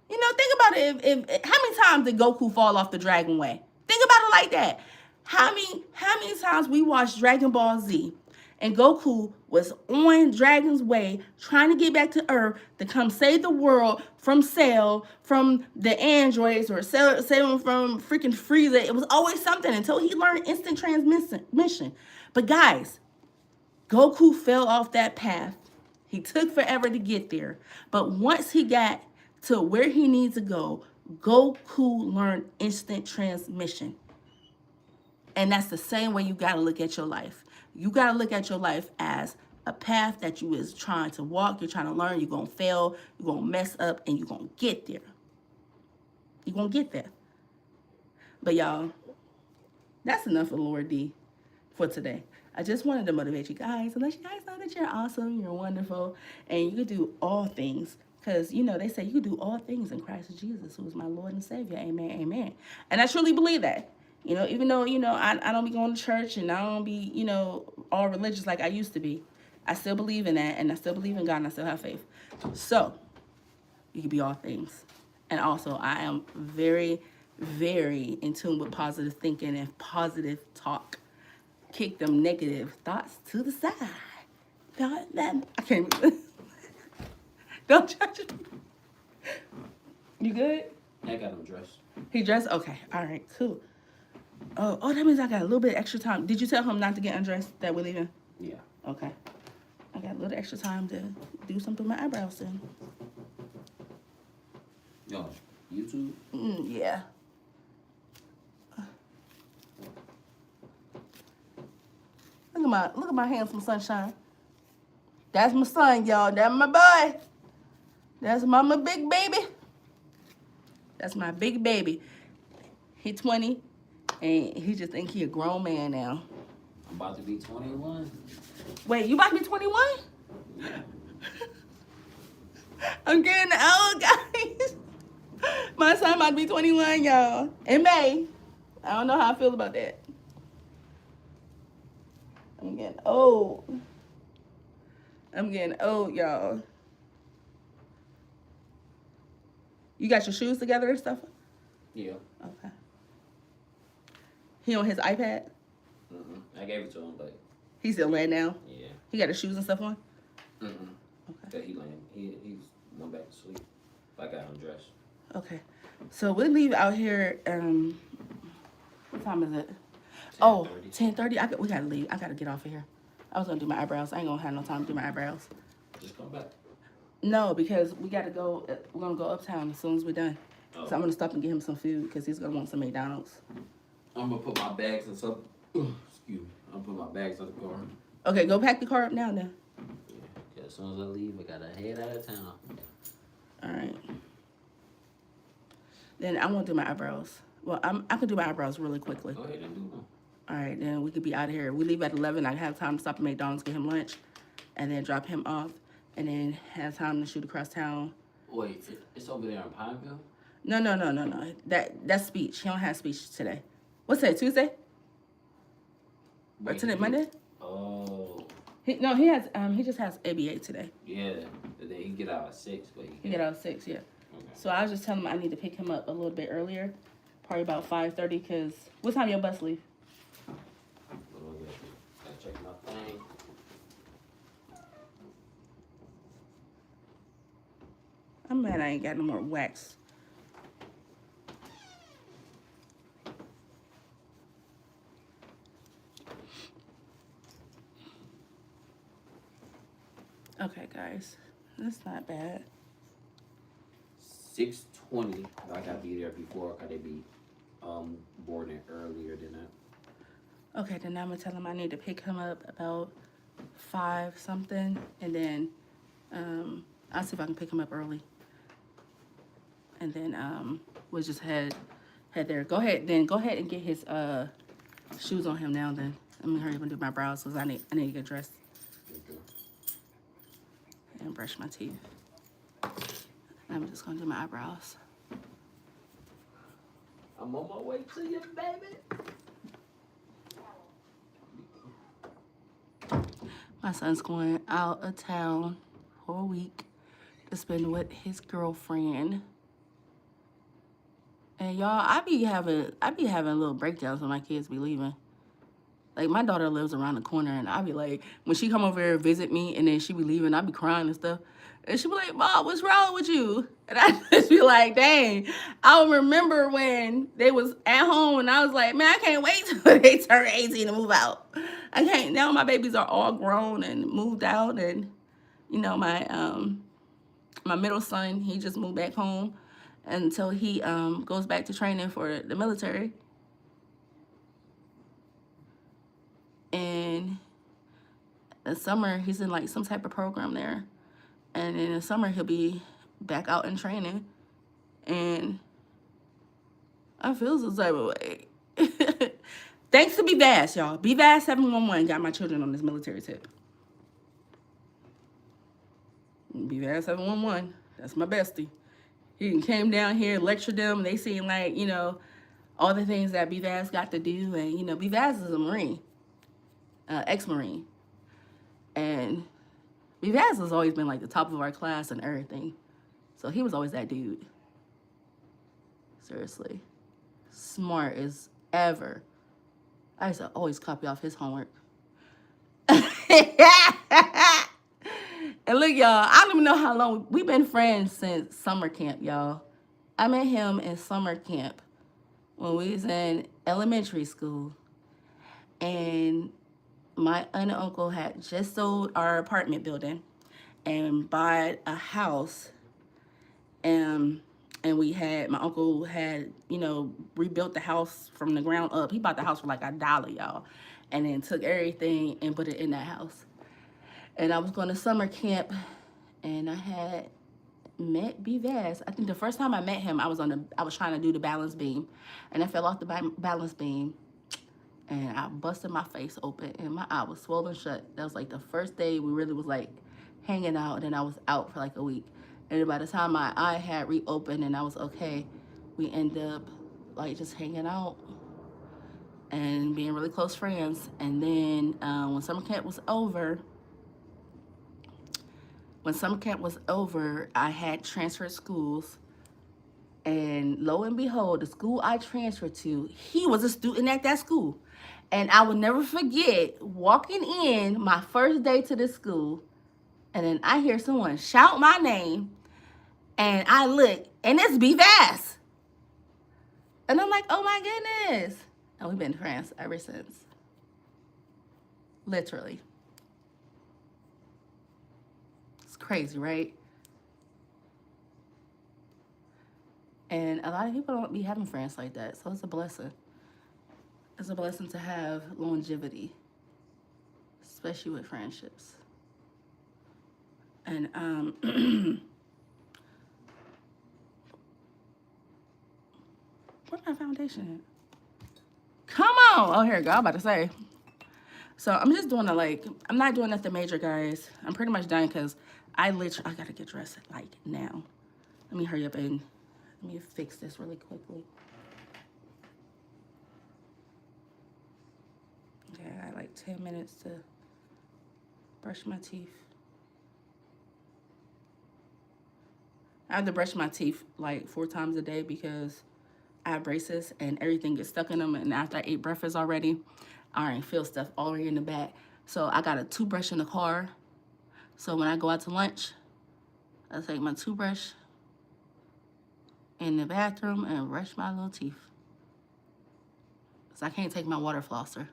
Think about it. If how many times did Goku fall off the Dragon Way? Think about it like that. How many times we watched Dragon Ball Z? And Goku was on Dragon's Way trying to get back to Earth to come save the world from Cell, from the androids, or save him from freaking Frieza. It was always something until he learned instant transmission. But guys, Goku fell off that path. He took forever to get there. But once he got to where he needs to go, Goku learned instant transmission. And that's the same way you got to look at your life. You got to look at your life as a path that you is trying to walk, you're trying to learn, you're going to fail, you're going to mess up, and you're going to get there. You're going to get there. But y'all, that's enough of Lord D for today. I just wanted to motivate you guys and let you guys know that you're awesome, you're wonderful, and you can do all things. Because, you know, they say you can do all things in Christ Jesus, who is my Lord and Savior. Amen, amen. And I truly believe that. You know, even though, you know, I don't be going to church and I don't be, you know, all religious like I used to be. I still believe in that, and I still believe in God, and I still have faith. So, you can be all things. And also, I am very, very in tune with positive thinking and positive talk. Kick them negative thoughts to the side. I can't even. Don't judge me. You good? I got him dressed. He dressed? Okay. All right, cool. Oh, that means I got a little bit extra time. Did you tell him not to get undressed that we're leaving? Yeah. Okay. I got a little extra time to do something with my eyebrows then. Yo, YouTube? Yeah. Look at my handsome sunshine. That's my son, y'all. That's my boy. That's my big baby. That's my big baby. He 20, and he just think he a grown man now. I'm about to be 21. Wait, you about to be 21? Yeah. I'm getting old, guys. My son about to be 21, y'all. In May. I don't know how I feel about that. I'm getting old. I'm getting old, y'all. You got your shoes together and stuff? Yeah. Okay. He on his iPad? I gave it to him, but He's still laying down? yeah. He got his shoes and stuff on? Okay. Okay. But he went back to sleep. I got him dressed. Okay. So we leave out here, what time is it? 10:30. 10:30. We gotta leave. I gotta get off of here. I was gonna do my eyebrows. I ain't gonna have no time to do my eyebrows. Just come back. No, because we gotta go. We're gonna go uptown as soon as we're done. Oh. So I'm gonna stop and get him some food because he's gonna want some McDonald's. I'm gonna put my bags in some. Excuse me. I'm gonna put my bags in the car. Okay, go pack the car up now then. Yeah. 'Cause as soon as I leave, I gotta head out of town. All right. Then I won't do my eyebrows. Well, I can do my eyebrows really quickly. Go ahead and do one. All right, then we could be out of here. We leave at 11. I have time to stop at McDonald's, get him lunch, and then drop him off, and then have time to shoot across town. Wait, it's over there in Pineville? No. That's speech. He don't have speech today. What's that, Tuesday? Or today, Monday? Oh. He just has ABA today. Yeah. Then he get out at 6, but He get out at 6, yeah. Okay. So I was just telling him I need to pick him up a little bit earlier, probably about 5:30, because what time your bus leave? Gotta check my thing. I'm mad I ain't got no more wax. Okay, guys. That's not bad. 6:20. I gotta be there before. Gotta be boarding earlier than that. Okay, then I'm gonna tell him I need to pick him up about 5 something, and then I'll see if I can pick him up early. And then we'll just head there. Go ahead and get his shoes on him now. Then let me hurry up and do my brows because I need to get dressed Okay. and brush my teeth. I'm just gonna do my eyebrows. I'm on my way to you, baby. My son's going out of town for a week to spend with his girlfriend. And y'all, I be having little breakdowns when my kids be leaving. Like, my daughter lives around the corner, and I be like, when she come over here and visit me, and then she be leaving, I be crying and stuff. And she be like, Mom, what's wrong with you? And I just be like, dang. I remember when they was at home, and I was like, man, I can't wait till they turn 18 to move out. I can't. Now my babies are all grown and moved out, and, you know, my middle son, he just moved back home until he goes back to training for the military. And in summer, he's in like some type of program there. And in the summer, he'll be back out in training. And I feel some type of way. Thanks to BVAS, y'all. BVAS 711 got my children on this military tip. BVAS 711, that's my bestie. He came down here, lectured them. They seen like, you know, all the things that BVAS got to do. And, you know, BVAS is a Marine, ex-Marine. And BVAS has always been like the top of our class and everything. So he was always that dude. Seriously. Smart as ever. I used to always copy off his homework. And look, y'all, I don't even know how long. We've been friends since summer camp, y'all. I met him in summer camp when we was in elementary school. And my aunt and uncle had just sold our apartment building and bought a house. And my uncle had, you know, rebuilt the house from the ground up. He bought the house for like $1, y'all. And then took everything and put it in that house. And I was going to summer camp, and I had met BVAS. I think the first time I met him, I was trying to do the balance beam, and I fell off the balance beam, and I busted my face open, and my eye was swollen shut. That was like the first day we really was like hanging out, and then I was out for like a week. And by the time my eye had reopened and I was okay, we ended up like just hanging out and being really close friends. And then when summer camp was over, I had transferred schools. And lo and behold, the school I transferred to, he was a student at that school. And I will never forget walking in my first day to this school, and then I hear someone shout my name, and I look, and it's BVAS. And I'm like, oh my goodness. And we've been friends ever since. Literally. It's crazy, right? And a lot of people don't be having friends like that, so it's a blessing. It's a blessing to have longevity, especially with friendships. And where's my foundation at? Come on! Oh, here we go. I'm about to say. So I'm just doing I'm not doing nothing major, guys. I'm pretty much done because I gotta get dressed like now. Let me hurry up and let me fix this really quickly. Okay, I got like 10 minutes to brush my teeth. I have to brush my teeth like 4 times a day because I have braces and everything gets stuck in them. And after I ate breakfast already, I already feel stuff all the way in the back. So I got a toothbrush in the car. So when I go out to lunch, I take my toothbrush in the bathroom and brush my little teeth. Because I can't take my water flosser.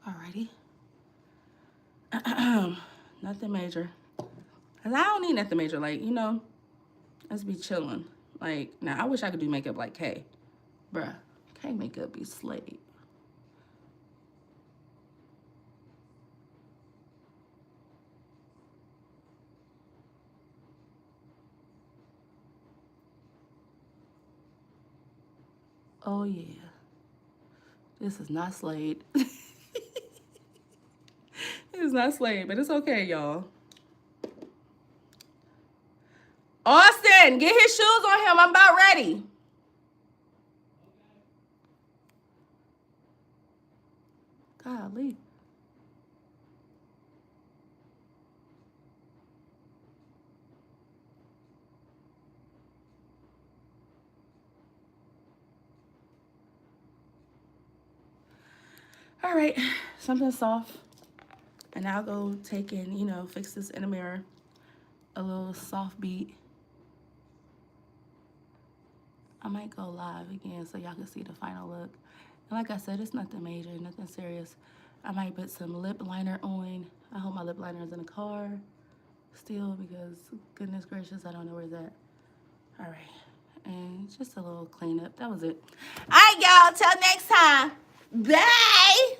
Alrighty. Nothing major. Cause I don't need nothing major. Like, you know, let's be chilling. Like, now I wish I could do makeup like Kay. Bruh, Kay makeup be slayed. Oh yeah. This is not Slade. It is not Slade, but it's okay, y'all. Austin, get his shoes on him. I'm about ready. Golly. All right, something soft. And I'll go take and, you know, fix this in the mirror. A little soft beat. I might go live again so y'all can see the final look. And like I said, it's nothing major, nothing serious. I might put some lip liner on. I hope my lip liner is in the car still because, goodness gracious, I don't know where it's at. All right. And just a little cleanup. That was it. All right, y'all. Till next time. Bye.